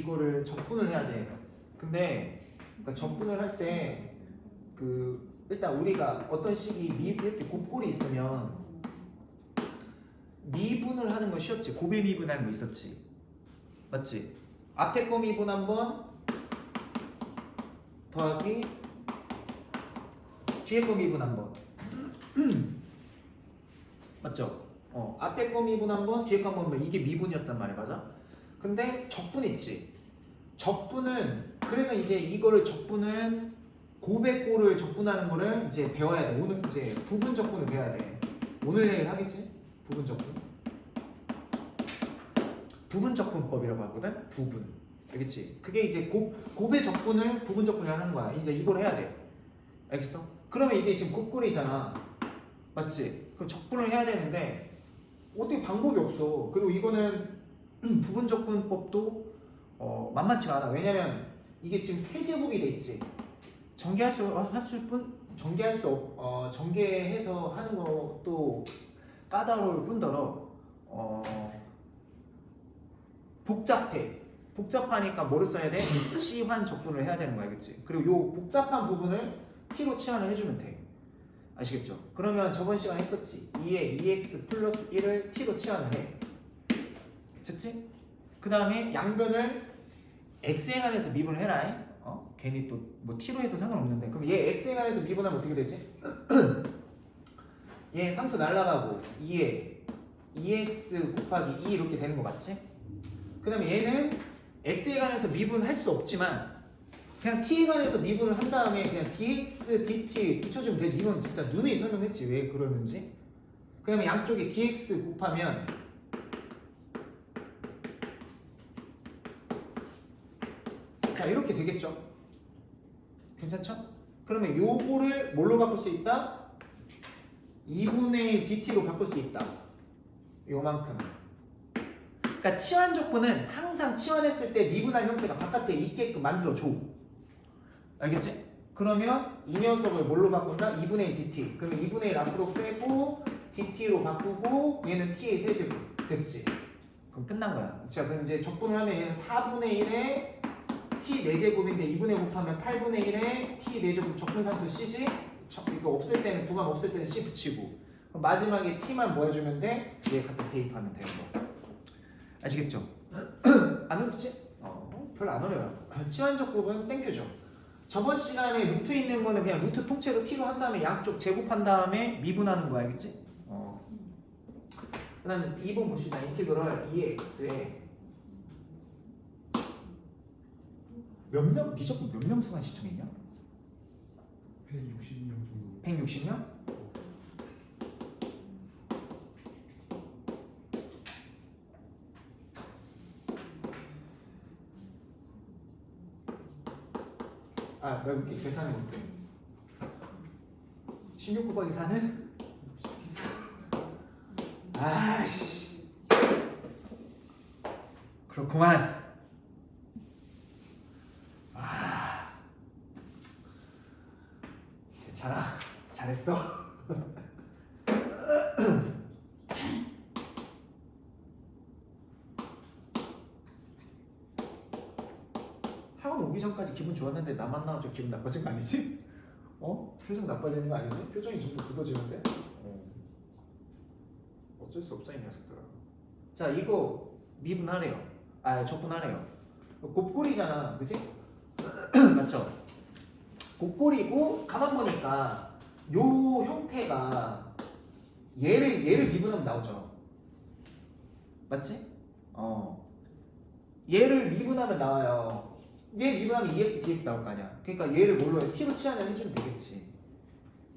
이거를 적분을 해야 돼. 근데 그러니까 적분을 할 때 일단 우리가 어떤 식이 이렇게 곱골이 있으면 미분을 하는 거 쉬웠지. 곱의 미분하는 거 있었지. 맞지? 앞에 거 미분 한번 더하기 뒤에 거 미분 한번. 맞죠? 앞에 거 미분 한번 뒤에 거 한번 이게 미분이었단 말이야. 맞아? 근데 적분 있지. 적분은 그래서 이제 이거를 적분은 곱의 꼴을 적분하는 거를 이제 배워야 돼. 오늘 이제 부분 적분을 배워야 돼. 오늘 내일 하겠지? 부분 적분. 부분 적분법이라고 하거든. 부분. 알겠지? 그게 이제 곱의 적분을 부분 적분을 하는 거야. 이제 이걸 해야 돼. 알겠어? 그러면 이게 지금 곱꼴이잖아. 맞지? 그럼 적분을 해야 되는데 어떻게 방법이 없어. 그리고 이거는 부분 적분법도 만만치가 않아. 왜냐면 이게 지금 세제곱이 돼 있지. 전개해서 하는 것도 까다로울 뿐더러 복잡하니까 뭐를 써야 돼? 치환 적분을 해야 되는 거야, 알겠지? 그리고 요 복잡한 부분을 t로 치환을 해주면 돼. 아시겠죠? 그러면 저번 시간에 했었지. 2에 2x 플러스 1을 t로 치환을 해. 됐지? 그 다음에 양변을 x에 관해서 미분을 해라. 괜히 또 뭐 t로 해도 상관없는데. 그럼 얘 x에 관해서 미분하면 어떻게 되지? 얘 상수 날라가고 2에 2x 곱하기 2 이렇게 되는 거 맞지? 그 다음에 얘는 x에 관해서 미분할 수 없지만 그냥 t에 관해서 미분을 한 다음에 그냥 dx, dt 붙여주면 되지. 이건 진짜 누누이 설명했지 왜 그러는지. 그 다음에 양쪽에 dx 곱하면 자 이렇게 되겠죠. 괜찮죠? 그러면 요거를 뭘로 바꿀 수 있다? 2분의 1 dt로 바꿀 수 있다. 요만큼. 그러니까 치환 적분은 항상 치환했을 때 미분한 형태가 바깥에 있게끔 만들어줘. 알겠지? 그러면 이 녀석을 뭘로 바꾼다? 2분의 1 dt. 그러면 2분의 1 앞으로 빼고 dt로 바꾸고 얘는 t의 세제곱. 됐지? 그럼 끝난 거야. 자, 그럼 이제 적분을 하면 얘는 4분의 1에 t 4제곱인데 2분의 5 곱하면 8분의 1에 t 4제곱 적분상수 c지? 이거 없을 때는 구간 없을 때는 c 붙이고 그럼 마지막에 t만 뭐 해주면 돼? 얘 갖다 대입하면 되는 거. 아시겠죠? 안 어렵지? 별로 안 어려워요. 치환적 부분 땡큐죠. 저번 시간에 루트 있는 거는 그냥 루트 통째로 t로 한 다음에 양쪽 제곱한 다음에 미분하는 거 알겠지? 그 다음 2번 봅시다. 인티그럴 2x에 미적분 몇 명 수가 시청했냐? 160명 정도. 160명? 내가 이렇게 계산해 볼게. 16 곱하기 4는? 아씨. 그렇구만. 괜찮아. 잘했어. 학원 오기 전까지 기분 좋았는데 나만 나와서 기분 나빠진 거 아니지? 표정 나빠지는 거 아니지? 표정이 점점 굳어지는데? 어쩔 수 없어 이 녀석들아. 자 이거 미분하래요. 적분하래요. 곱골이잖아, 그치? 맞죠? 곱골이고 가만 보니까 요 형태가 얘를 미분하면 나오죠. 맞지? 얘를 미분하면 나와요. 얘 미분하면 2x, dx 나올 거 아니야. 그러니까 얘를 뭘로 해? t로 치환을 해주면 되겠지.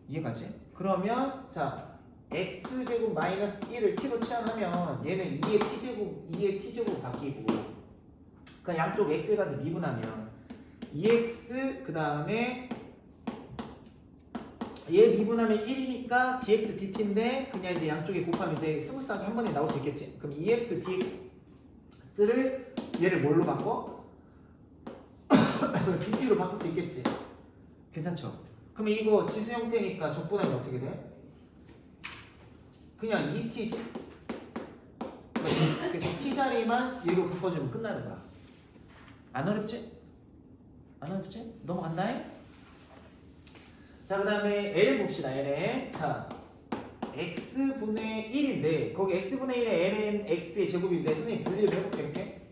이해가지? 그러면 자 x제곱 마이너스 1을 t로 치환하면 얘는 2의 t제곱 바뀌고 그러니까 양쪽 x에 가서 미분하면 2x 그 다음에 얘 미분하면 1이니까 dx dt인데 그냥 이제 양쪽에 곱하면 이제 스무스하게 한 번에 나올 수 있겠지. 그럼 2x dx를 얘를 뭘로 바꿔? dt로 바꿀 수 있겠지. 괜찮죠? 그러면 이거 지수 형태니까 적분하면 어떻게 돼? 그냥 2t지. 그래서 t 자리만 얘로 바꿔주면 끝나는 거야. 안 어렵지? 안 어렵지? 넘어간다. 자, 그 다음에 L 봅시다. Ln. 자, x분의 1인데 거기 x분의 1에 ln x의 제곱인데 선생님 분리를 해볼게요. 이렇게.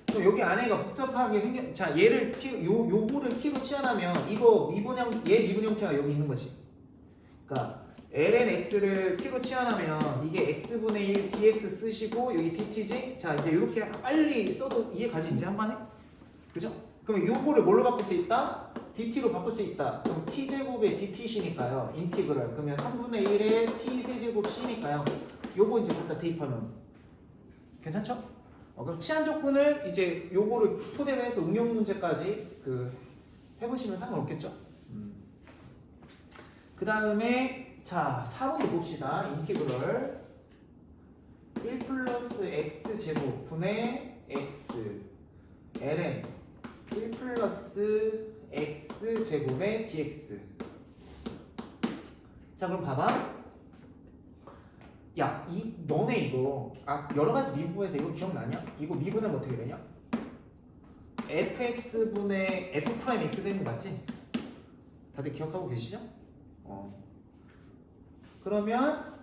그럼 여기 안에가 복잡하게 생겨. 자, 얘를 요거를 t로 치환하면 이거 미분형 얘 미분 형태가 여기 있는 거지. 그러니까 ln x를 t로 치환하면 이게 x분의 1 dx 쓰시고 여기 dt지. 자, 이제 이렇게 빨리 써도 이해 가지 이제 한 번에. 그죠? 그럼 요거를 뭘로 바꿀 수 있다? dt로 바꿀 수 있다. 그럼 t제곱의 dt시니까요. 인티그럴. 그러면 3분의 1의 t세제곱 c니까요. 요거 이제 갖다 대입하면 괜찮죠? 그럼 치환 조건을 이제 요거를 토대로 해서 응용 문제까지 해보시면 상관없겠죠? 그 다음에 자 4번도 봅시다. 인티그럴 1 플러스 x 제곱 분의 x ln 1 플러스 x 제곱의 dx. 자, 그럼 봐봐. 야, 너네 이거 여러 가지 미분에서 이거 기억나냐? 이거 미분하면 어떻게 되냐? fx분의 f 프라임 x 되는 거 맞지? 다들 기억하고 계시죠? 그러면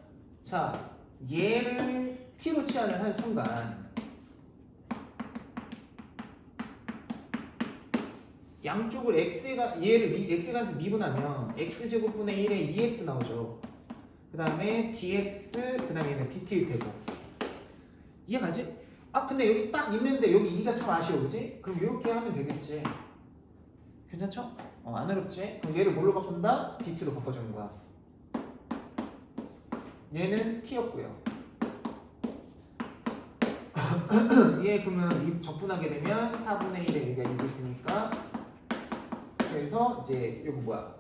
자, 얘를 t로 치환을 한 순간 양쪽을 얘를 x간에서 미분하면 x제곱분의 1에 2x 나오죠. 그 다음에 dx, 그 다음에 얘는 dt 되고. 이해가지? 근데 여기 딱 있는데 여기 2가 참 아쉬워, 그지? 그럼 이렇게 하면 되겠지. 괜찮죠? 안 어렵지? 그럼 얘를 뭘로 바꾼다? dt로 바꿔주는 거야. 얘는 t였고요. 얘 그러면 적분하게 되면 4분의 1에 여기가 6 있으니까 그래서 이제 요거 뭐야?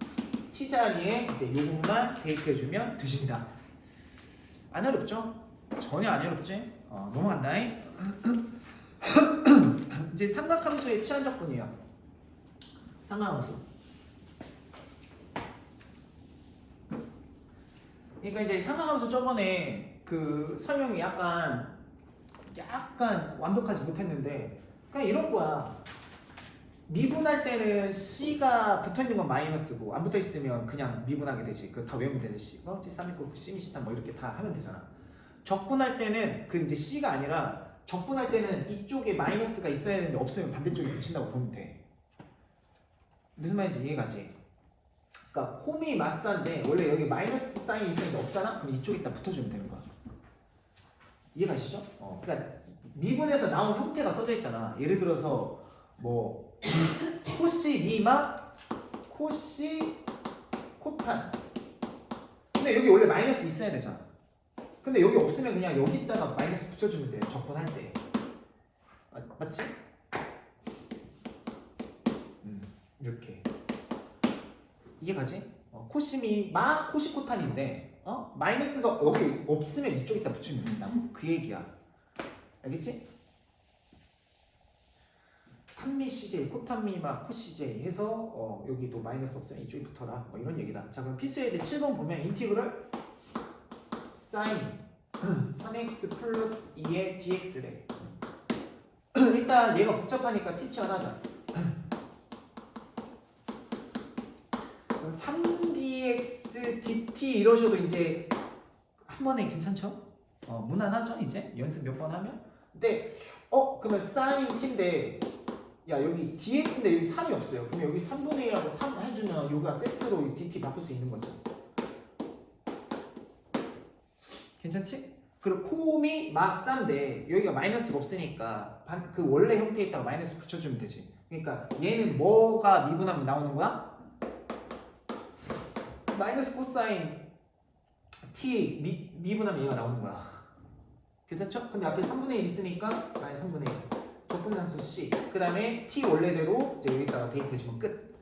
t 자리에 이제 요것만 대입해주면 되십니다. 안 어렵죠? 전혀 안 어렵지? 넘어간다. 이제 삼각함수의 치환 적분이에요. 삼각함수. 그러니까 이제 삼각함수 저번에 설명이 약간 완벽하지 못했는데 그냥 이런 거야. 미분할 때는 C가 붙어있는 건 마이너스고 안 붙어있으면 그냥 미분하게 되지. 그거 다 외우면 되듯이 C3있고 C미시타 뭐 이렇게 다 하면 되잖아. 적분할 때는 이제 C가 아니라 적분할 때는 이쪽에 마이너스가 있어야 되는데 없으면 반대쪽에 붙인다고 보면 돼. 무슨 말인지 이해가지? 그러니까 홈이 마스인데 원래 여기 마이너스 사인이 있었는데 없잖아? 그럼 이쪽에다 붙어주면 되는 거야. 이해가시죠? 그러니까 미분에서 나온 형태가 써져 있잖아. 예를 들어서 뭐 코시 미마 코시 코탄. 근데 여기 원래 마이너스 있어야 되잖아. 근데 여기 없으면 그냥 여기다가 마이너스 붙여주면 돼요. 적분할 때. 맞지? 이렇게. 이해가지? 코시 미마 코시 코탄인데 마이너스가 여기 없으면 이쪽에다 붙이면 된다고. 그 얘기야. 알겠지? 탄미 CJ, 코탄미마 코 CJ 해서 여기도 마이너스 없으면 이쪽에 붙어라. 뭐 이런 얘기다. 자, 그럼 필수의 이제 7번 보면 인티그럴 사인 3x 플러스 2의 dx래. 일단 얘가 복잡하니까 t 치환하자. 그럼 3dx dt 이러셔도 이제 한 번에 괜찮죠? 무난하죠? 이제 연습 몇 번 하면. 근데 그러면 사인 t인데 야, 여기 dx인데 여기 3이 없어요. 그럼 여기 3분의 1하고 3 해주면 여기가 세트로 dt 바꿀 수 있는 거죠. 괜찮지? 그리고 콤이 마싼데 여기가 마이너스가 없으니까 원래 형태에 있다가 마이너스 붙여주면 되지. 그러니까 얘는 뭐가 미분하면 나오는 거야? 마이너스 코사인 t 미분하면 얘가 나오는 거야. 괜찮죠? 근데 앞에 3분의 1 있으니까 마이너스 3분의 1. 적분함수 C. 그 다음에 T 원래대로 이제 여기다가 대입해주면 끝.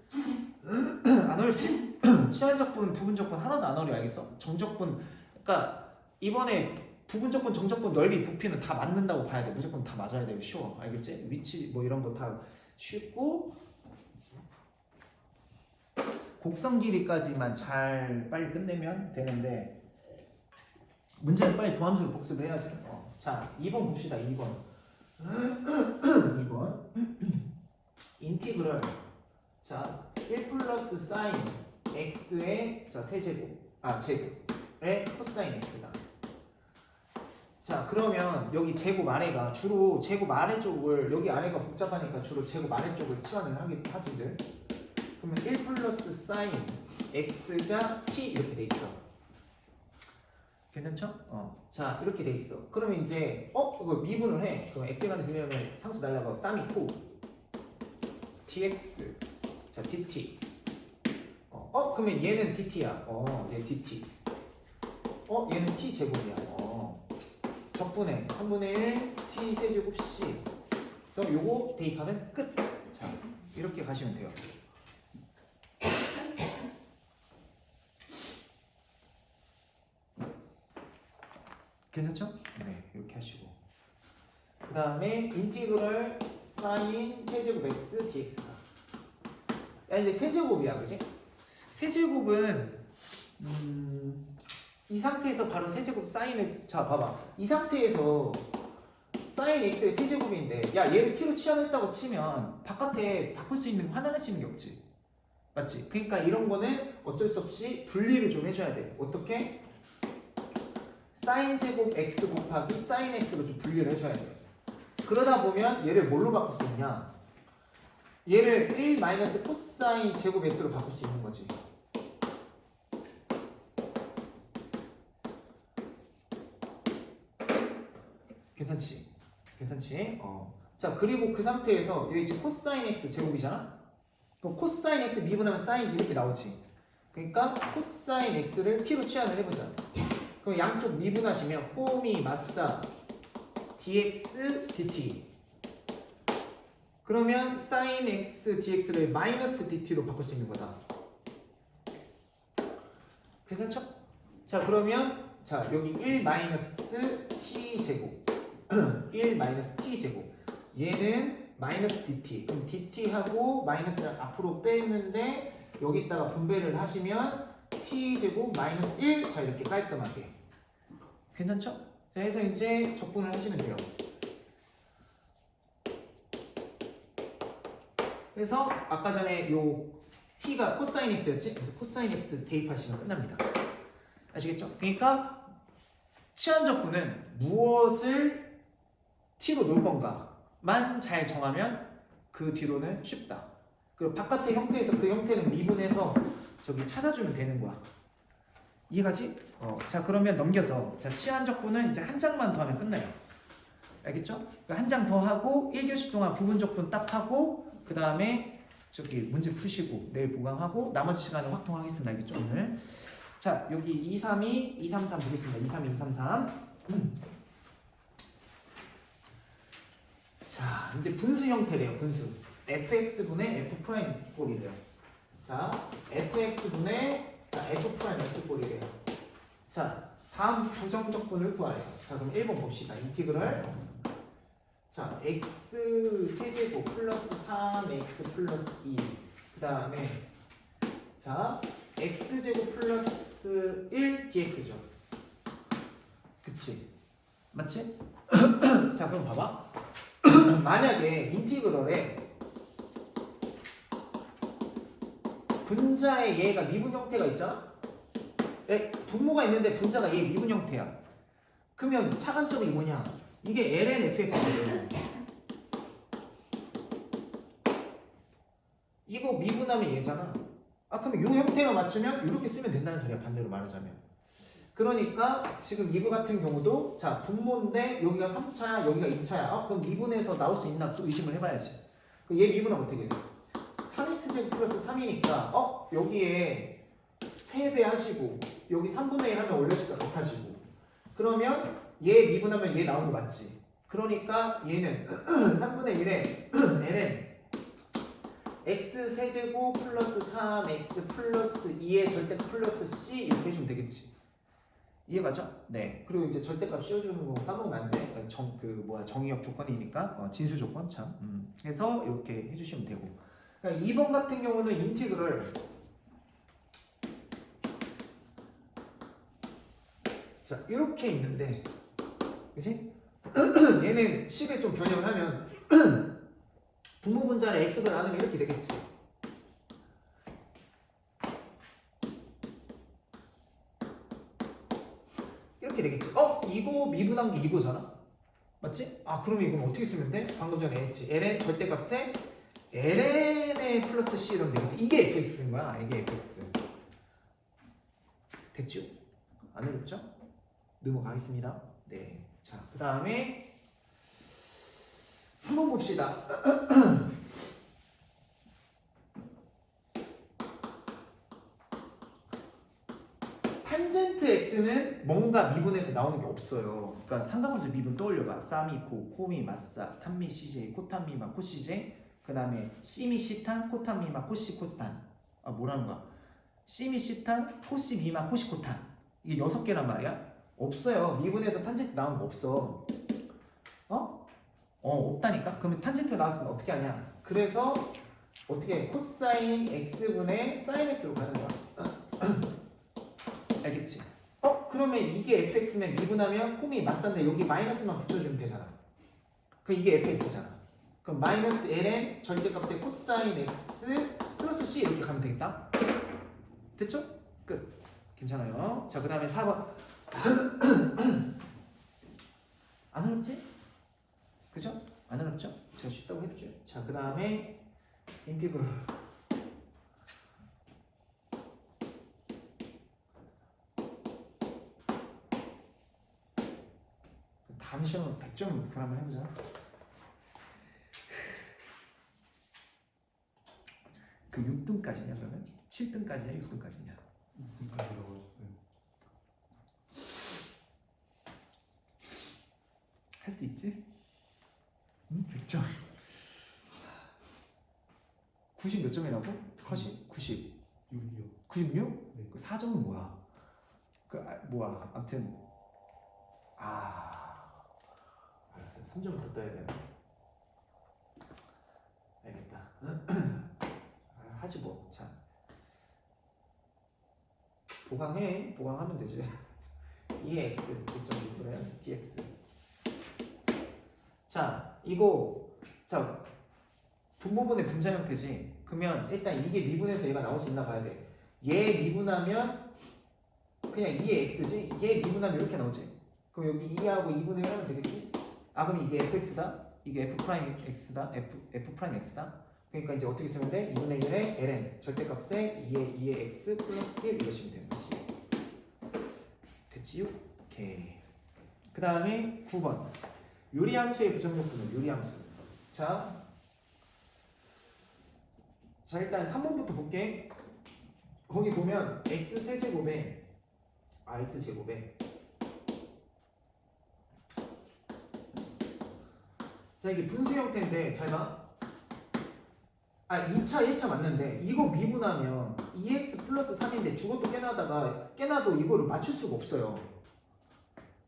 안 어렵지? 치환적분, 부분적분 하나도 안 어려워. 알겠어? 정적분. 그러니까 이번에 부분적분, 정적분, 넓이, 부피는 다 맞는다고 봐야 돼. 무조건 다 맞아야 돼요. 쉬워. 알겠지? 위치 뭐 이런 거 다 쉽고 곡선 길이까지만 잘 빨리 끝내면 되는데 문제는 빨리 도함수를 복습을 해야지. 자, 2번 봅시다. 2번. 2번 인티그럴 자 1 플러스 사인 x의 자 세제곱 제곱의 코사인 x다. 자 그러면 여기 제곱 아래가 주로 제곱 아래쪽을 여기 아래가 복잡하니까 주로 제곱 아래쪽을 치환을 하지들. 그러면 1 플러스 사인 x자 t 이렇게 돼 있어. 괜찮죠? 자 이렇게 돼 있어. 그러면 이제 이거 미분을 해. 그럼 x에 관해서 쓰면 상수 날라가 쌈 있고 dx 자 dt 그러면 얘는 dt야. 얘 dt. 얘는 t 제곱이야. 적분해 3분의 1 t 세제곱 c. 그래서 요거 대입하면 끝. 자 이렇게 가시면 돼요. 괜찮죠? 네, 이렇게 하시고 그 다음에 인티그럴 사인 세제곱 x dx가 야 이제 세제곱이야 그지? 세제곱은 이 상태에서 바로 세제곱 사인을 자 봐봐 이 상태에서 사인 x의 세제곱인데 야 얘를 t로 치환했다고 치면 바깥에 바꿀 수 있는 환원할 수 있는 게 없지 맞지? 그러니까 이런 거는 어쩔 수 없이 분리를 좀 해줘야 돼. 어떻게? 사인 제곱 x 곱하기 사인 x로 좀 분리를 해줘야 돼. 그러다 보면 얘를 뭘로 바꿀 수 있냐? 얘를 1 마이너스 코사인 제곱 x로 바꿀 수 있는 거지. 괜찮지? 괜찮지? 자 그리고 그 상태에서 여기 지금 코사인 x 제곱이잖아? 그럼 코사인 x 미분하면 사인 이렇게 나오지. 그러니까 코사인 x를 t로 치환을 해보자. 그럼 양쪽 미분하시면 코미 마사 dx dt. 그러면 sin x dx를 마이너스 dt로 바꿀 수 있는 거다. 괜찮죠? 자 그러면 자 여기 1 마이너스 t 제곱 1 마이너스 t 제곱 얘는 마이너스 dt. 그럼 dt하고 마이너스를 앞으로 빼는데 여기다가 분배를 하시면 t 제곱 마이너스 1. 자 이렇게 깔끔하게. 괜찮죠? 자 해서 이제 적분을 하시면 돼요. 그래서 아까 전에 요 t가 코사인 x였지? 그래서 코사인 x 대입하시면 끝납니다. 아시겠죠? 그러니까 치환 적분은 무엇을 t로 놓을 건가만 잘 정하면 그 뒤로는 쉽다. 그리고 바깥의 형태에서 그 형태는 미분해서 저기 찾아주면 되는 거야. 이해가지? 자 그러면 넘겨서 자 치환 적분은 이제 한 장만 더 하면 끝나요. 알겠죠? 한 장 더 하고 1교시 동안 부분 적분 딱 하고 그 다음에 저기 문제 푸시고 내일 보강하고 나머지 시간에 확통하겠습니다. 알겠죠? 오늘 자 여기 232, 233 보겠습니다. 232, 233 자 이제 분수 형태래요. 분수 fx분의 f'꼴이래요. 자 fx분의 f'x꼴이래요. 자 다음 부정적분을 구하래요. 자 그럼 1번 봅시다. 인티그럴 자 x 세제곱 플러스 3x 플러스 2 그 다음에 자 x제곱 플러스 1 dx죠. 그치? 맞지? 자 그럼 봐봐. 만약에 인티그럴에 분자의 얘가 미분 형태가 있잖아? 분모가 있는데 분자가 얘 미분 형태야. 그러면 차관점이 뭐냐? 이게 ln fx거든. 이거 미분하면 얘잖아. 그러면 이 형태가 맞추면 이렇게 쓰면 된다는 소리야. 반대로 말하자면. 그러니까 지금 이거 같은 경우도 자 분모인데 여기가 3차야 여기가 2차야. 그럼 미분해서 나올 수 있나 또 의심을 해봐야지. 얘 미분하면 어떻게 돼? 3x제곱 플러스 3이니까 여기에 3배 하시고 여기 3분의 1 하면 올려줄까 곱하시고 그러면 얘 미분하면 얘 나오는 거 맞지? 그러니까 얘는 3분의 1에 ln x 세제곱 플러스 3x 플러스 2의 절대값 플러스 c 이렇게 해주면 되겠지. 이해가죠? 네. 그리고 이제 절대값 씌워주는 거 까먹으면 안 돼. 정의역 조건이니까 진수 조건 참. 해서 이렇게 해주시면 되고. 그러니까 2번 같은 경우는 인티그럴 자 이렇게 있는데, 그치? 얘는 식을 좀 변형을 하면 분모분자를 x로 나누면 이렇게 되겠지. 이렇게 되겠지. 이거 미분한 게 이거잖아. 맞지? 그럼 이건 어떻게 쓰면 돼? 방금 전에 했지. ln 절대값에 ln의 플러스 c 이러면 되겠지. 이게 fx인 거야. 이게 fx. 됐죠? 안 어렵죠? 넘어가겠습니다. 네. 자, 그 다음에 3번 봅시다. 탄젠트 x는 뭔가 미분에서 나오는 게 없어요. 그러니까 삼각함수 미분 떠올려봐. 사미, 코, 코미, 마사, 탄미, CJ, 코탄, 미마, 코, CJ. 그 다음에 C미, C탄, 코탄, 미마, 코시, 코스탄. 뭐라는 거야? C미, C탄, 코시, 미마, 코시, 코탄. 이게 6개란 말이야? 없어요. 미분에서 탄젠트 나오는 거 없어. 없다니까? 그러면 탄젠트 나왔으면 어떻게 하냐? 그래서 어떻게 해? 코사인 x분의 사인 x로 가는 거야. 알겠지? 그러면 이게 fx면 미분하면 콤이 맞싼데 여기 마이너스만 붙여주면 되잖아. 그럼 이게 fx잖아. 그럼 마이너스 ln 절대값의 코사인 x 플러스 c 이렇게 가면 되겠다. 됐죠? 끝. 괜찮아요. 자, 그 다음에 4번. 안 어렵지? 그죠? 안 어렵죠? 제가 쉽다고 했죠. 자, 그 다음에 인티그럴. 다음 시험은 100점 목표로 한번 해보자. 그 6등까지냐 그러면? 7등까지냐 6등까지냐? 6등까지라고 하셨어요. 할 수 있지? 100점. 90 몇 점이라고? 90? 90. 6이요. 96? 네. 그 4점은 뭐야? 뭐야? 아무튼 알았어. 3점부터 떠야 되나? 알겠다. 하지 뭐. 자, 보강해. 보강하면 되지. 2x 1.6 dx. 자, 이거 자 분모분의 분자 형태지. 그러면 일단 이게 미분해서 얘가 나올 수 있나 봐야 돼. 얘 미분하면 그냥 2의 x지. 얘 미분하면 이렇게 나오지. 그럼 여기 2하고 2분의 1 하면 되겠지? 그럼 이게 fx다. 이게 f' x다. f' x다. 그러니까 이제 어떻게 쓰면 돼? 2분의 1의 ln 절대값에 2의 x 플러스 1 이러시면 되는 거지. 됐지요? 오케이. 그 다음에 9번. 유리함수의 부정요분은 유리함수. 자, 일단 3번부터 볼게. 거기 보면 x 세제곱에 x제곱에 자, 이게 분수 형태인데 잘 봐. 2차 1차 맞는데 이거 미분하면 2x 플러스 3인데 죽어도 깨나도 이거를 맞출 수가 없어요.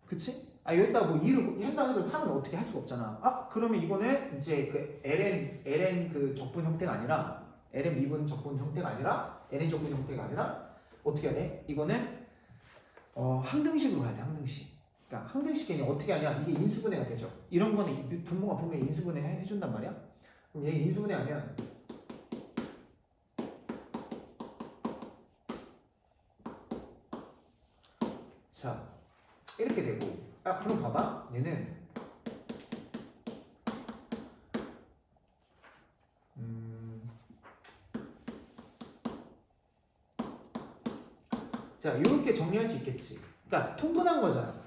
그치? 여기다가 뭐 2를 한다고 해도 3은 어떻게 할 수가 없잖아. 그러면 이거는 이제 그 ln 그 적분 형태가 아니라 ln 미분 적분 형태가 아니라 ln 적분 형태가 아니라 어떻게 해야 돼? 이거는 항등식으로 가야 돼. 항등식. 그러니까 항등식 개념 어떻게 하냐? 이게 인수분해가 되죠. 이런 거는 분모가 분명히 인수분해 해준단 말이야. 그럼 얘 인수분해하면 자 이렇게 되고 그럼 봐봐. 얘는 자 이렇게 정리할 수 있겠지. 그러니까 통분한 거잖아.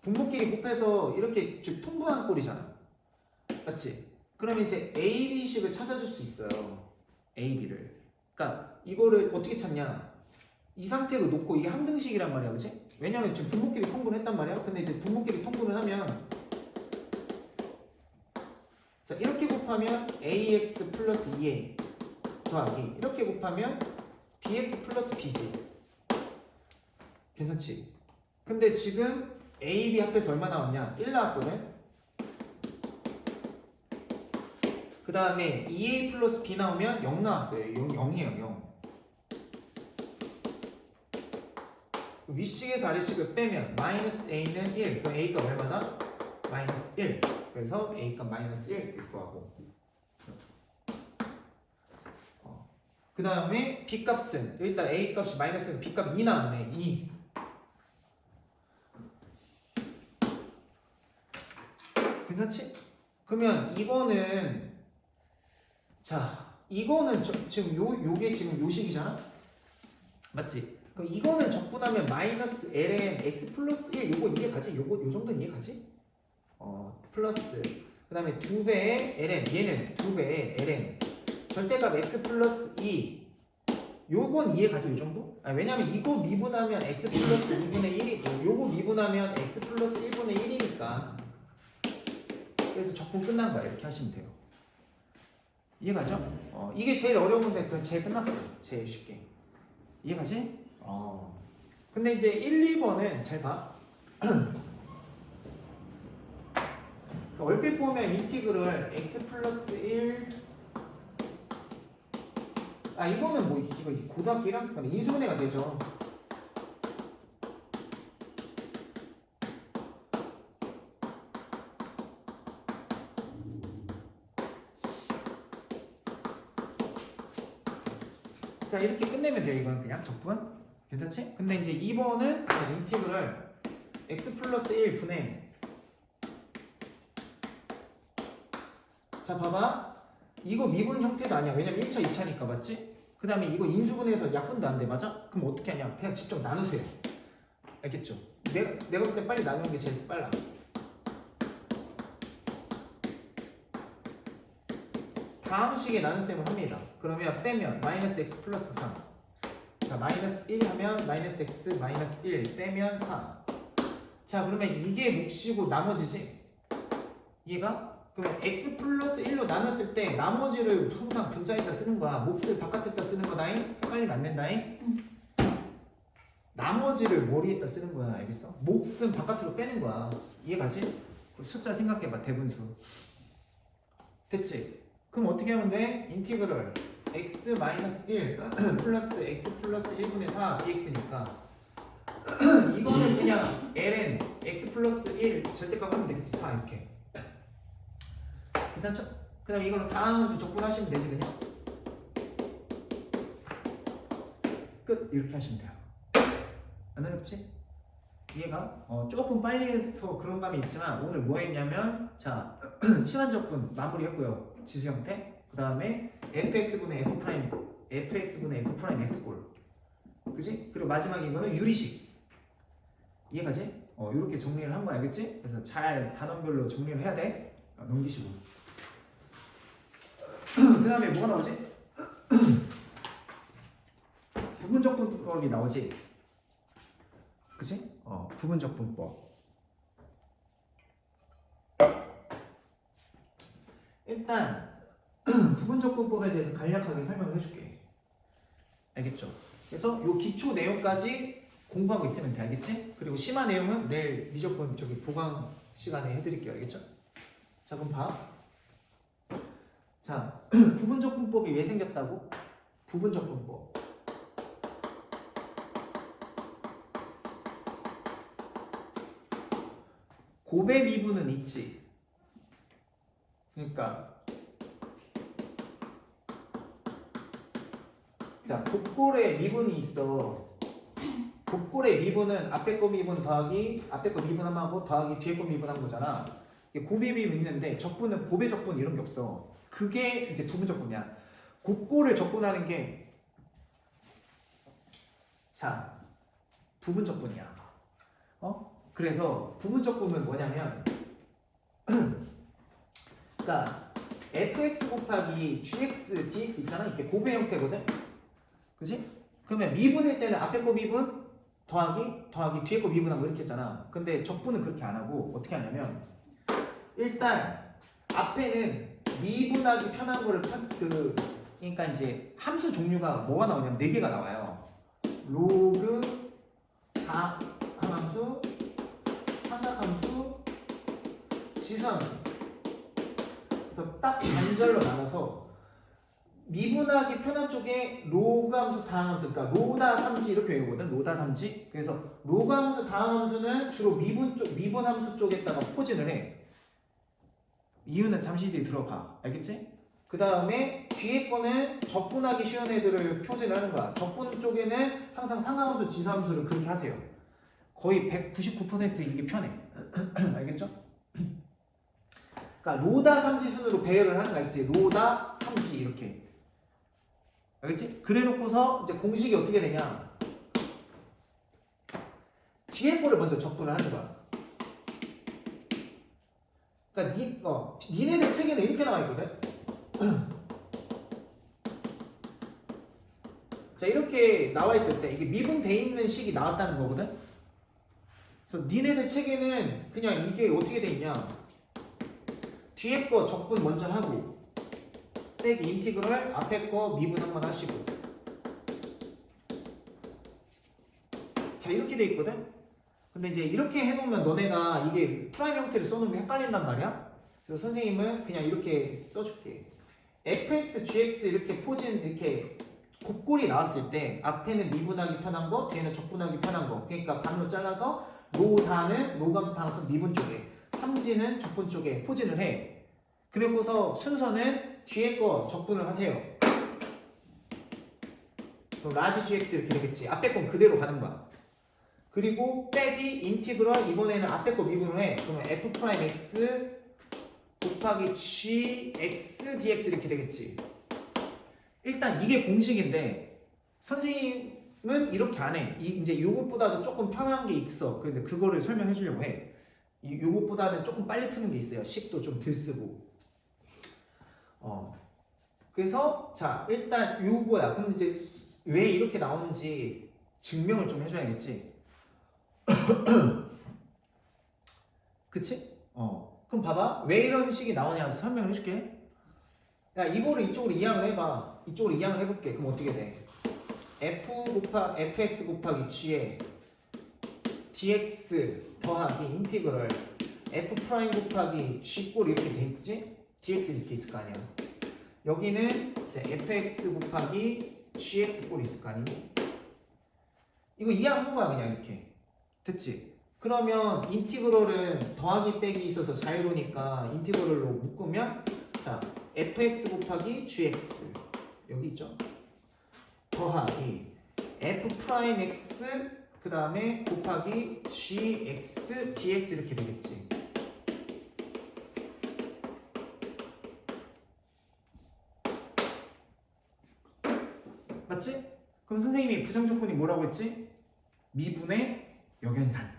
분모끼리 곱해서 이렇게 좀 통분한 꼴이잖아. 맞지? 그러면 이제 A, B식을 찾아줄 수 있어요. A, B를. 그러니까 이거를 어떻게 찾냐? 이 상태로 놓고 이게 항등식이란 말이야, 그치? 왜냐면 지금 분모끼리 통분을 했단 말이야. 근데 이제 분모끼리 통분을 하면 자 이렇게 곱하면 AX 플러스 2A 더하기 이렇게 곱하면 BX 플러스 B지. 괜찮지? 근데 지금 A, B 합해서 얼마 나왔냐? 1 나왔거든? 그 다음에 2A 플러스 B 나오면 0 나왔어요. 0이에요, 0. 윗식에서 아래식을 빼면 마이너스 A는 1. 그럼 A가 얼마나? 마이너스 1. 그래서 A값 마이너스 1 이렇게 구하고. 그 다음에 B값은 일단 A값이 마이너스 1, B값 2 나왔네. 2. 괜찮지? 그러면 이거는 자 이거는 지금 요게 지금 요식이잖아? 맞지? 그럼 이거는 적분하면 마이너스 ln x 플러스 1 요거 이해가지? 요 정도는 이해가지? 플러스 그 다음에 2배의 ln 얘는 2배의 ln 절대값 x 플러스 2 요건 이해가죠? 요 정도? 왜냐면 이거 미분하면 x 플러스 2분의 1이고 요거 미분하면 x 플러스 1분의 1이니까 그래서 적분 끝난 거야. 이렇게 하시면 돼요. 이해가죠? 이게 제일 어려운 건데 그건 제일 끝났어요. 제일 쉽게. 이해가지? 근데 이제 1, 2번은 잘 봐. 얼핏 보면 인티그럴 x 플러스 1 이거는 뭐 이거 고등학교 1학년 때문에 인수분해가 되죠. 자 이렇게 끝내면 돼요. 이건 그냥 적분 괜찮지? 근데 이제 2번은 인티그럴 x 플러스 1 분의 자 봐봐 이거 미분 형태도 아니야. 왜냐면 1차 2차니까 맞지? 그 다음에 이거 인수분해해서 약분도 안 돼. 맞아? 그럼 어떻게 하냐 그냥 직접 나누세요. 알겠죠? 내가 볼 때 빨리 나누는 게 제일 빨라. 다음 식에 나눗셈을 합니다. 그러면 빼면 마이너스 x 플러스 3. 자 마이너스 1 하면 마이너스 x 마이너스 1 빼면 4. 자 그러면 이게 몫이고 나머지지? 이해가? 그러면 x 플러스 1로 나눴을 때 나머지를 항상 분자에다 쓰는 거야. 몫을 바깥에다 쓰는 거다잉? 헷갈리면 안 된다잉? 나머지를 머리에다 쓰는 거야. 알겠어? 몫은 바깥으로 빼는 거야. 이해가지? 숫자 생각해봐. 대분수. 됐지? 그럼 어떻게 하면 돼? 인티그럴 x 마이너스 1 플러스 x 플러스 1분의 4 dx니까 이거는 그냥 ln x 플러스 1 절대값 하면 되겠지. 4 이렇게. 괜찮죠? 그 다음에 이거는 다음 수 적분하시면 되지 그냥. 끝. 이렇게 하시면 돼요. 안 어렵지? 이해가? 조금 빨리 해서 그런 감이 있지만 오늘 뭐 했냐면 자 치환 적분 마무리 했고요. 지수 형태. 그 다음에 fx분의 fx분의 f' x골. 그지? 그리고 마지막 이거는 유리식. 이해가지? 이렇게 정리를 한 거 알겠지? 그래서 잘 단원별로 정리를 해야 돼. 넘기시고. 그 다음에 뭐가 나오지? 부분적분법이 나오지? 그치? 부분적분법. 일단 부분적분법에 대해서 간략하게 설명을 해줄게. 알겠죠? 그래서 요 기초 내용까지 공부하고 있으면 돼. 알겠지? 그리고 심화 내용은 내일 미적분 보강 시간에 해드릴게요. 알겠죠? 자 그럼 봐. 자 부분적분법이 왜 생겼다고? 부분적분법. 곱의 미분은 있지. 그러니까 자 곱골의 미분이 있어. 곱골의 미분은 앞에 거 미분 더하기 앞에 거 미분 한번 하고 더하기 뒤에 거 미분 한 거잖아. 곱의 미분 있는데 적분은 곱의 적분 이런 게 없어. 그게 이제 부분적분이야. 곱골을 적분하는 게 자 부분적분이야. 그래서 부분적분은 뭐냐면 그러니까 fx 곱하기 gx, dx 있잖아. 이게 곱의 형태거든. 그지? 그러면 미분일 때는 앞에 거 미분 더하기 뒤에 거 미분하고 이렇게 했잖아. 근데 적분은 그렇게 안 하고 어떻게 하냐면 일단 앞에는 미분하기 편한 거를 그러니까 이제 함수 종류가 뭐가 나오냐면 4개가 나와요. 로그, 함수, 삼각함수, 지수함수. 그래서 딱 반절로 나눠서 미분하기 편한 쪽에 로그 함수, 다항함수, 그러니까 로다 삼지 이렇게 외우거든. 로다 삼지. 그래서 로그 함수, 다항함수는 주로 미분 함수 쪽에다가 포진을 해. 이유는 잠시 뒤에 들어봐. 알겠지? 그 다음에 뒤에 거는 적분하기 쉬운 애들을 표제를 하는 거야. 적분 쪽에는 항상 상하함수, 지수함수를 그렇게 하세요. 거의 199% 이게 편해. 알겠죠? 그러니까 로다 삼지순으로 배열을 하는 거 알겠지? 로다 삼지 이렇게. 알겠지? 그래 놓고서 이제 공식이 어떻게 되냐? 뒤에 거를 먼저 적분을 하는 거야. 그러니까 니네들 책에는 이렇게 나와 있거든. 자, 이렇게 나와 있을 때 이게 미분돼 있는 식이 나왔다는 거거든. 그래서 니네들 책에는 그냥 이게 어떻게 돼 있냐? 뒤에 거 적분 먼저 하고 백 인티그럴 앞에 거 미분 한번 하시고. 자, 이렇게 돼 있거든. 근데 이제 이렇게 해놓으면 너네가 이게 프라임 형태를 써놓으면 헷갈린단 말이야. 그래서 선생님은 그냥 이렇게 써줄게. fx, gx 이렇게 포진 이렇게 곱골이 나왔을 때 앞에는 미분하기 편한 거, 뒤에는 적분하기 편한 거. 그러니까 반으로 잘라서 로다는 로감수 당수 미분 쪽에, 삼지는 적분 쪽에 포진을 해. 그리고서 순서는 뒤에 거 적분을 하세요. 그럼 라지 gx 이렇게 되겠지. 앞에 건 그대로 가는 거야. 그리고 빼기 인티그럴 이번에는 앞에 거 미분을 해. 그러면 f 프라임 x 곱하기 g x dx 이렇게 되겠지. 일단 이게 공식인데 선생님은 이렇게 안 해. 이제 요것보다도 조금 편한 게 있어. 근데 그거를 설명해 주려고 해. 요것보다는 조금 빨리 푸는 게 있어요. 식도 좀 덜 쓰고. 그래서 자 일단 요거야. 그럼 이제 왜 이렇게 나오는지 증명을 좀 해줘야겠지. 그치? 그럼 봐봐. 왜 이런 식이 나오냐 설명을 해줄게. 야, 이거를 이쪽으로 이항을 해봐. 이쪽으로 이항을 해볼게. 그럼 어떻게 돼? fx 곱하기 g에 dx 더하기 인티그럴 f 프라임 곱하기 g 꼴 이렇게 돼 있지? dx 이렇게 있을 거 아니야. 여기는 이제 fx 곱하기 gx 꼴이 있을 거 아니니? 이거 이항한 거야 그냥 이렇게. 됐지? 그러면 인티그럴은 더하기 빼기 있어서 자유로니까 인티그럴로 묶으면 자 fx 곱하기 gx 여기 있죠? 더하기 f 프라임 x 그 다음에 곱하기 gx dx 이렇게 되겠지. 맞지? 그럼 선생님이 부정조건이 뭐라고 했지? 미분의 역연산.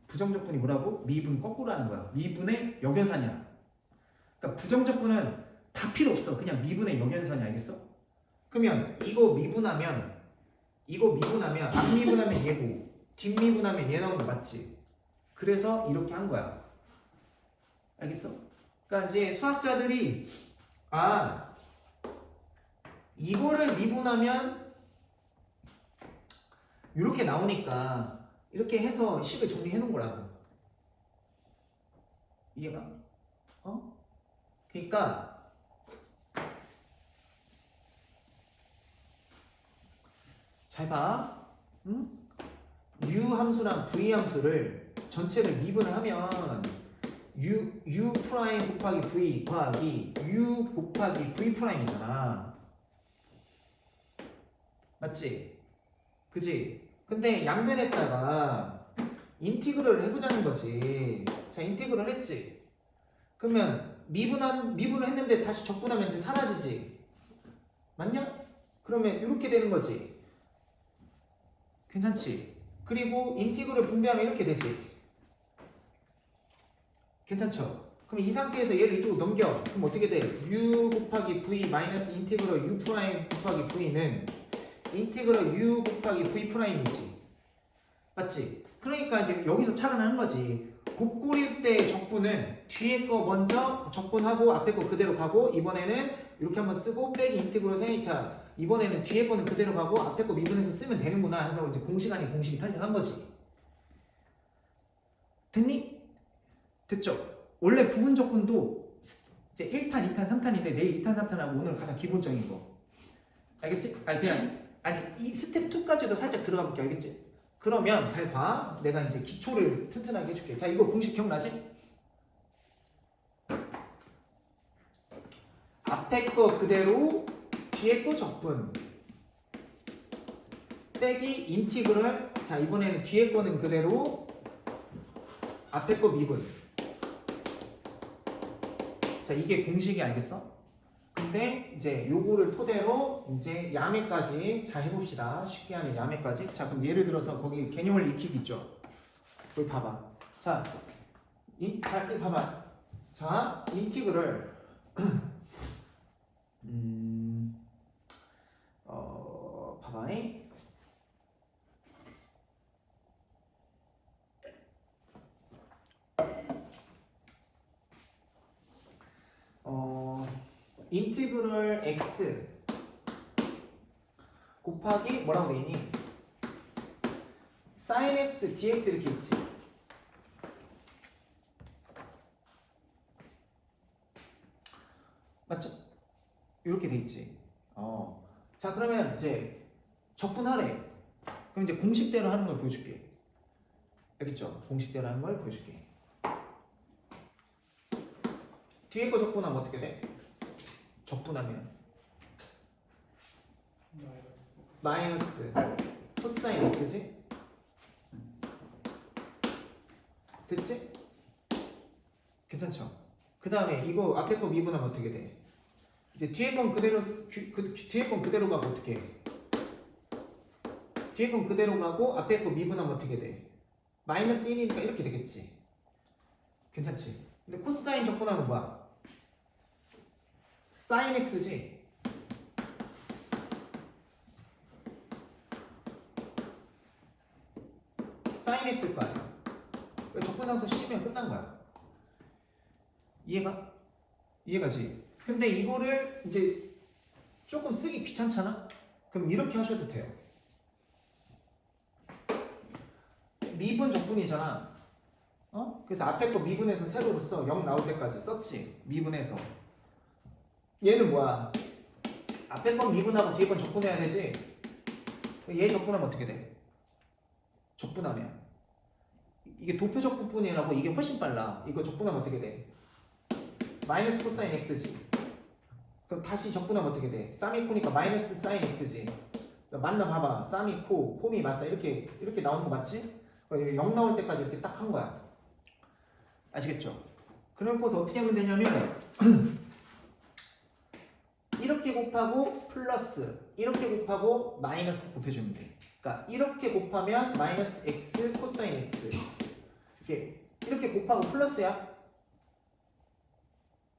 부정조건이 뭐라고? 미분 거꾸로 하는 거야. 미분의 역연산이야. 그러니까 부정조건은 다 필요 없어. 그냥 미분의 역연산이 알겠어? 그러면 이거 미분하면 앞 미분하면 얘고 뒷 미분하면 얘 나오는 거 맞지? 그래서 이렇게 한 거야. 알겠어? 그러니까 이제 수학자들이 이거를 미분하면 이렇게 나오니까 이렇게 해서 식을 정리해 놓은 거라고. 이해가? 그러니까 잘 봐. 응? u 함수랑 v 함수를 전체를 미분을 하면 u 프라임 곱하기 v 더하기 u 곱하기 v 프라임이잖아. 맞지? 그지? 근데 양변에다가 인티그럴을 해보자는 거지. 자, 인티그럴 했지? 그러면 미분을 했는데 다시 적분하면 이제 사라지지. 맞냐? 그러면 이렇게 되는 거지. 괜찮지? 그리고 인티그럴 분배하면 이렇게 되지. 괜찮죠? 그럼 이 상태에서 얘를 이쪽으로 넘겨. 그럼 어떻게 돼? u 곱하기 v 마이너스 인티그럴 u 프라임 곱하기 v는 인티그럴 u 곱하기 v 프라임이지. 맞지? 그러니까 이제 여기서 착안하는 거지. 곱골일 때 적분은 뒤에 거 먼저 적분하고 앞에 거 그대로 가고 이번에는 이렇게 한번 쓰고 빼기 인티그럴 세이차 이번에는 뒤에 거는 그대로 가고 앞에 거 미분해서 쓰면 되는구나 해서 이제 공식 아닌 공식이 탄생한 거지. 됐니? 됐죠? 원래 부분 적분도 이제 1탄, 2탄, 3탄인데 내일 2탄, 3탄하고 오늘 가장 기본적인 거. 알겠지? 이 스텝 2까지도 살짝 들어가 볼게. 알겠지? 그러면 잘 봐. 내가 이제 기초를 튼튼하게 해줄게. 자, 이거 공식 기억나지? 앞에 거 그대로 뒤에 거 적분 빼기 인티그럴. 자, 이번에는 뒤에 거는 그대로 앞에 거 미분. 자, 이게 공식이 알겠어? 근데 이제 요거를 토대로 이제 야매까지 잘 해봅시다. 쉽게 하면 야매까지. 자, 그럼 예를 들어서 거기 개념을 익히기 있죠. 거기 봐봐. 자, 자, 이 봐봐. 자, 인티그럴 봐봐. 인티그럴 x 곱하기 뭐라고 돼 있니? sin x dx 이렇게 있지. 맞죠? 이렇게 돼 있지. 자, 그러면 이제 적분하래. 그럼 이제 공식대로 하는 걸 보여줄게. 알겠죠? 공식대로 하는 걸 보여줄게. 뒤에 거 적분하면 어떻게 돼? 적분하면 마이너스 코사인 x지? 됐지? 괜찮죠? 그 다음에 이거 앞에 거 미분하면 어떻게 돼? 이제 뒤에 건 그대로 뒤에 건 그대로 가고 어떻게 해? 뒤에 건 그대로 가고 앞에 거 미분하면 어떻게 돼? 마이너스 1이니까 이렇게 되겠지. 괜찮지? 근데 코사인 적분하면 뭐야? 사인 x지. 사인 x일 거 아니야. 적분상수 씌우면 끝난 거야. 이해가? 이해가지? 근데 이거를 이제 조금 쓰기 귀찮잖아? 그럼 이렇게 하셔도 돼요. 미분 적분이잖아. 그래서 앞에 거 미분해서 세로로 써. 0 나올 때까지 썼지. 미분해서. 얘는 뭐야? 앞에 건 미분하고 뒤에 건 적분해야 되지. 얘 적분하면 어떻게 돼? 적분하면 이게 도표 적분이라고 이게 훨씬 빨라. 이거 적분하면 어떻게 돼? 마이너스 코사인 x지. 그럼 다시 적분하면 어떻게 돼? 쌈이 코니까 마이너스 사인 x지. 맞나 봐봐. 쌈이 코, 콤이 맞사 이렇게 나오는 거 맞지? 0 나올 때까지 이렇게 딱 한 거야. 아시겠죠? 그래서 어떻게 하면 되냐면 이렇게 이렇게 곱하고 플러스 이렇게 곱하고 마이너스 곱해주면 돼. 그러니까 이렇게 곱하면 마이너스 x 코사인 x 이렇게 곱하고 플러스야.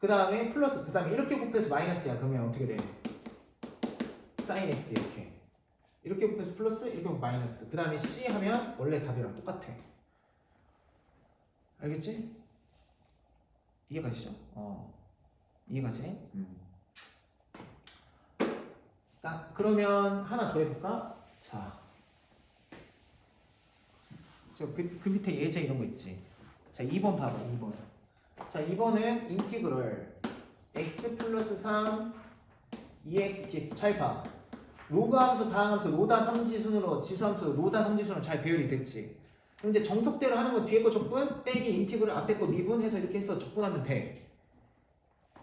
그 다음에 플러스 그 다음에 이렇게 곱해서 마이너스야. 그러면 어떻게 돼? 사인 x 이렇게 곱해서 플러스 이렇게 곱해서 마이너스 그 다음에 c 하면 원래 답이랑 똑같아. 알겠지? 이해가시죠? 이해가지? 자, 그러면 하나 더 해볼까? 자, 그 밑에 예제 이런 거 있지. 자, 2번 봐봐. 2번. 자, 2번은 인티그럴 x 플러스 3 2x dx. 잘 봐. 로가 함수, 다항 함수, 로다 삼지순으로 지수함수, 로다 삼지순으로 잘 배열이 됐지. 그럼 이제 정석대로 하는 건 뒤에 거 적분 빼기 인티그럴 앞에 거 미분해서 이렇게 해서 적분하면 돼.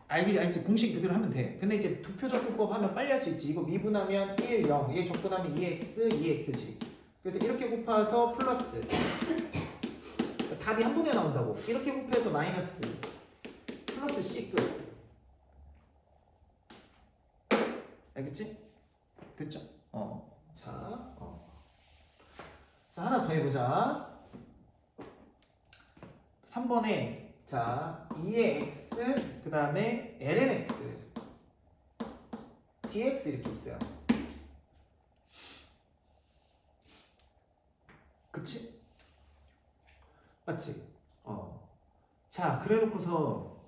알지? 공식 그대로 하면 돼. 근데 이제 도표 적분법 하면 빨리 할 수 있지. 이거 미분하면 1, 0. 얘 적분하면 2x, 2x지. 그래서 이렇게 곱해서 플러스. 답이 한 번에 나온다고. 이렇게 곱해서 마이너스. 플러스 c 끝. 알겠지? 됐죠? 자, 자, 하나 더 해보자. 3번에 자, 2의 x 그 다음에 lnx dx 이렇게 있어요. 그치? 맞지? 자, 그래 놓고서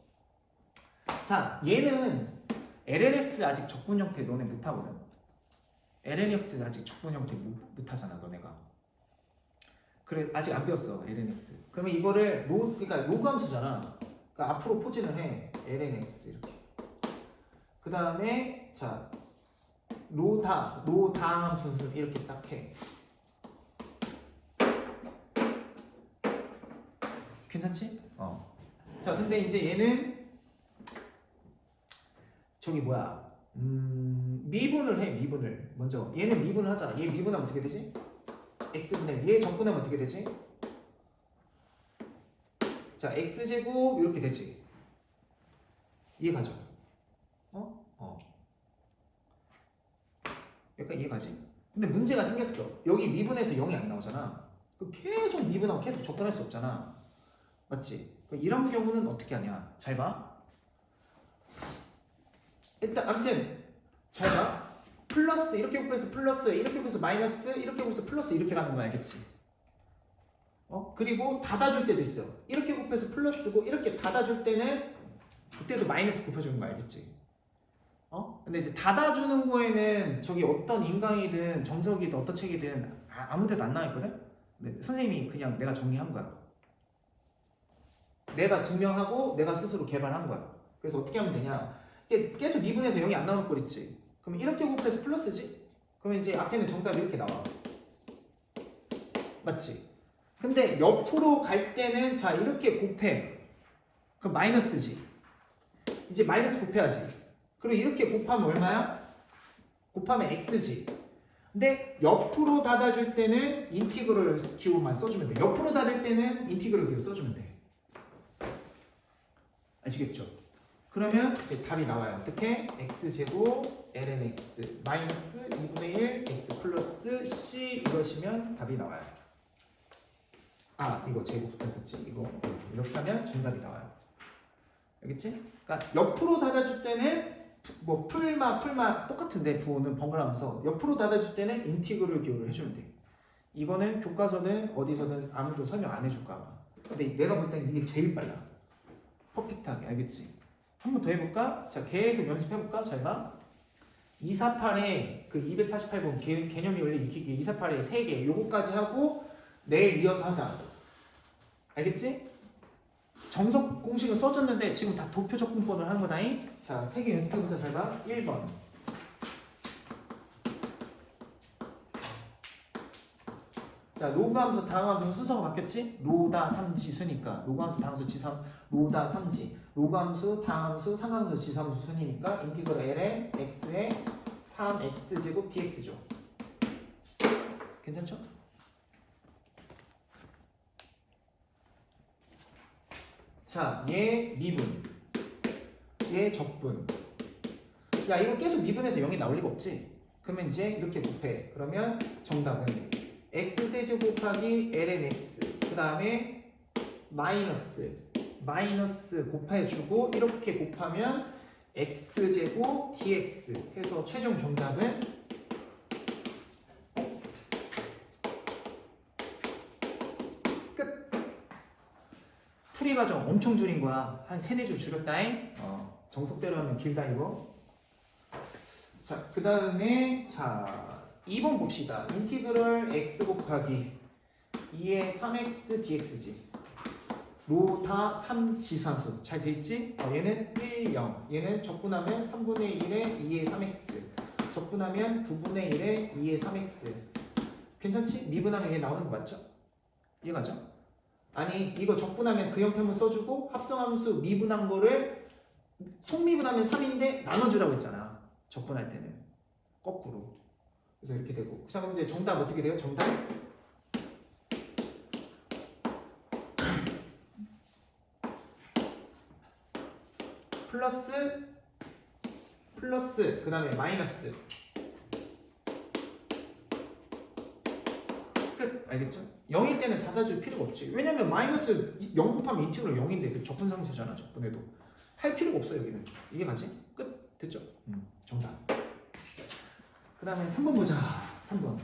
자, 얘는 lnx 아직 적분 형태 너네 못하거든. lnx 아직 적분 형태 못하잖아 너네가. 그래 아직 안 배웠어 lnx. 그러면 이거를 그러니까 로그 함수잖아. 그러니까 앞으로 포진을 해. lnx 이렇게. 그 다음에 자 로다항 함수는 이렇게 딱 해. 괜찮지? 자 근데 이제 얘는 저기 뭐야 미분을 해. 미분을 먼저 얘는 미분을 하자. 얘 미분하면 어떻게 되지? x분의 얘 적분하면 어떻게 되지? 자 x제곱 이렇게 되지. 이해가죠? 약간 이해가지? 근데 문제가 생겼어. 여기 미분에서 0이 안 나오잖아. 그럼 계속 미분하고 계속 적분할 수 없잖아. 맞지? 그럼 이런 경우는 어떻게 하냐? 잘 봐. 일단 아무튼 잘 봐. 플러스 이렇게 곱해서 플러스 이렇게 곱해서 마이너스 이렇게 곱해서 플러스 이렇게 가는 거 알겠지? 그리고 닫아줄 때도 있어. 이렇게 곱해서 플러스고 이렇게 닫아줄 때는 그때도 마이너스 곱해주는 거 알겠지? 근데 이제 닫아주는 거에는 저기 어떤 인강이든 정석이든 어떤 책이든 아무 데도 안 나와있거든? 근데 선생님이 그냥 내가 정리한 거야. 내가 증명하고 내가 스스로 개발한 거야. 그래서 어떻게 하면 되냐? 계속 미분해서 0이 안 나올 거 있지? 그럼 이렇게 곱해서 플러스지? 그러면 이제 앞에는 정답이 이렇게 나와. 맞지? 근데 옆으로 갈 때는 자 이렇게 곱해. 그럼 마이너스지. 이제 마이너스 곱해야지. 그리고 이렇게 곱하면 얼마야? 곱하면 x지. 근데 옆으로 닫아줄 때는 인티그럴 기호만 써주면 돼. 옆으로 닫을 때는 인티그럴 기호 써주면 돼. 아시겠죠? 그러면 이제 답이 나와요. 어떻게? x제곱 ln x 마이너스 2분의 1 x 플러스 c 이러시면 답이 나와요. 아 이거 제곱했었지. 이거 이렇게 하면 정답이 나와요. 알겠지? 그러니까 옆으로 닫아줄 때는 뭐 풀마 똑같은데 부호는 번갈아가면서 옆으로 닫아줄 때는 인티그럴 기호를 해주면 돼. 이거는 교과서는 어디서는 아무도 설명 안 해줄까 봐. 근데 내가 볼 때는 이게 제일 빨라. 퍼펙트하게. 알겠지? 한 번 더 해볼까? 자 계속 연습해볼까? 잘 봐. 248에 그 248번 개념이 원리 익히기 248에 3개 요거까지 하고 내일 이어서 하자. 알겠지? 정석 공식은 써줬는데 지금 다 도표 적분법을 하는 거다잉. 자, 3개 연습해보자. 잘 봐. 1번. 자, 로그 함수, 다음 함수 순서가 바뀌었지? 로다 3지 수니까 로그 함수, 다음 함수, 지삼 로다 3지 로그 함수, 다음 함수, 상함수, 지삼수 순이니까 인티그럴 ln x에 3x제곱 dx죠. 괜찮죠? 자, 얘 미분, 얘 적분. 야, 이거 계속 미분해서 0이 나올 리가 없지? 그러면 이제 이렇게 곱해. 그러면 정답은 x세제곱 곱하기 ln x 그 다음에 마이너스 곱해주고 이렇게 곱하면 x제곱 dx 해서 최종 정답은 끝. 풀이 과정 엄청 줄인 거야. 한 3-4줄 줄였다잉. 정석대로 하면 길다 이거. 자, 그 다음에 자 2번 봅시다. 인티그럴 x 곱하기 2의 3x dx지. 로다 3지수함수 잘 돼있지? 얘는 1, 0 얘는 적분하면 3분의 1에 2의 3x 적분하면 9분의 1에 2의 3x 괜찮지? 미분하면 얘 나오는 거 맞죠? 이해가죠? 아니 이거 적분하면 그 형태 한번 써주고 합성함수 미분한 거를 속미분하면 3인데 나눠주라고 했잖아. 적분할 때는 거꾸로. 그래서 이렇게 되고. 자 그럼 이제 정답 어떻게 돼요? 정답 플러스 그 다음에 마이너스 끝. 알겠죠? 0일 때는 닫아줄 필요가 없지. 왜냐면 마이너스 0 곱하면 인티그럴 0인데 그 적분상수잖아. 적분해도 할 필요가 없어 여기는. 이게 가지? 끝. 됐죠? 정답. 그 다음에 3번 보자. 3번.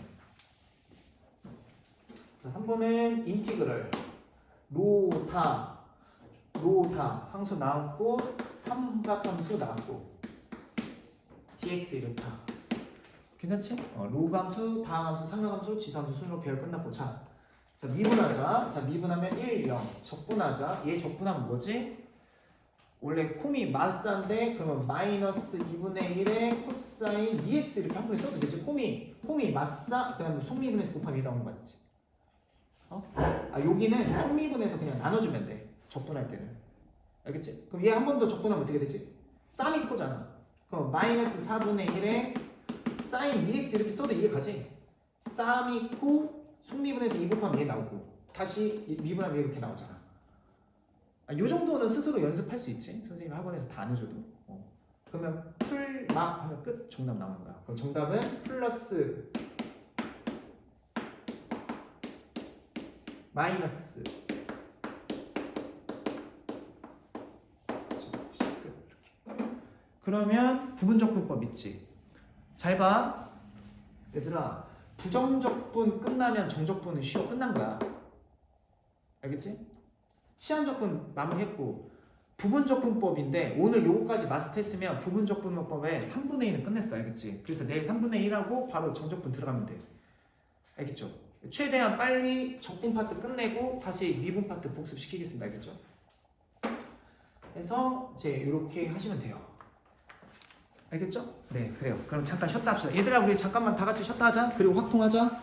자 3번은 인티그럴 로다 함수 나왔고 삼각함수 나왔고 dx 이렇다. 괜찮지? 로그 함수, 다항함수, 삼각함수, 지수함수 순으로 배열 끝났고 자 미분하자. 자 미분하면 1, 0 적분하자. 얘 적분하면 뭐지? 원래 콤이 마사인데 그러면 마이너스 2분의 1의 코사인 2x 이렇게 한 번에 써도 되지. 콤이 마사 그 다음에 속미분해서 곱하면 얘 나오는 거 맞지? 여기는 속미분해서 그냥 나눠주면 돼. 적분할 때는. 알겠지? 그럼 얘 한 번 더 적분하면 어떻게 되지? 쌈이 코잖아. 그럼 그럼 마이너스 4분의 1에 사인 2x 이렇게 써도 이해가지? 쌈 있고 속미분에서 2 곱하면 얘 나오고 다시 미분하면 이렇게 나오잖아. 요 정도는 스스로 연습할 수 있지. 선생님이 학원에서 다 안 해줘도. 그러면 풀막 하면 끝 정답 나오는 거야. 그럼 정답은 플러스 마이너스 그러면 부분적분법 있지. 잘 봐. 얘들아 부정적분 끝나면 정적분은 쉬워 끝난 거야. 알겠지? 치환적분 마무리했고 부분적분법인데 오늘 요거까지 마스터했으면 부분적분법의 3분의 1은 끝냈어. 알겠지? 그래서 내일 3분의 1하고 바로 정적분 들어가면 돼. 알겠죠? 최대한 빨리 적분 파트 끝내고 다시 미분 파트 복습시키겠습니다. 알겠죠? 그래서 이제 이렇게 하시면 돼요. 알겠죠? 네, 그래요. 그럼 잠깐 쉬었다 합시다. 얘들아 우리 잠깐만 다 같이 쉬었다 하자. 그리고 확통하자.